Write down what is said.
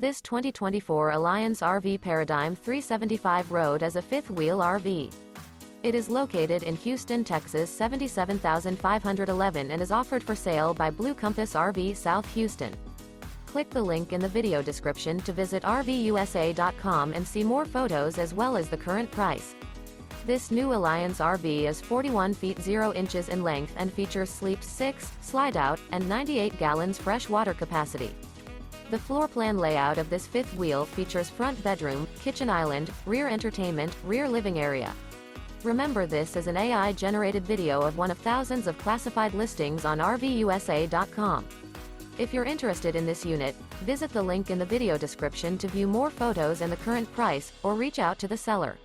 This 2024 Alliance RV Paradigm 375 Road is a fifth-wheel RV. It is located in Houston, Texas 77511 and is offered for sale by Blue Compass RV South Houston. Click the link in the video description to visit RVUSA.com and see more photos as well as the current price. This new Alliance RV is 41 feet 0 inches in length and features sleep 6, slide-out, and 98 gallons fresh water capacity. The floor plan layout of this fifth wheel features front bedroom, kitchen island, rear entertainment, rear living area. Remember, this is an AI-generated video of one of thousands of classified listings on RVUSA.com. If you're interested in this unit, visit the link in the video description to view more photos and the current price, or reach out to the seller.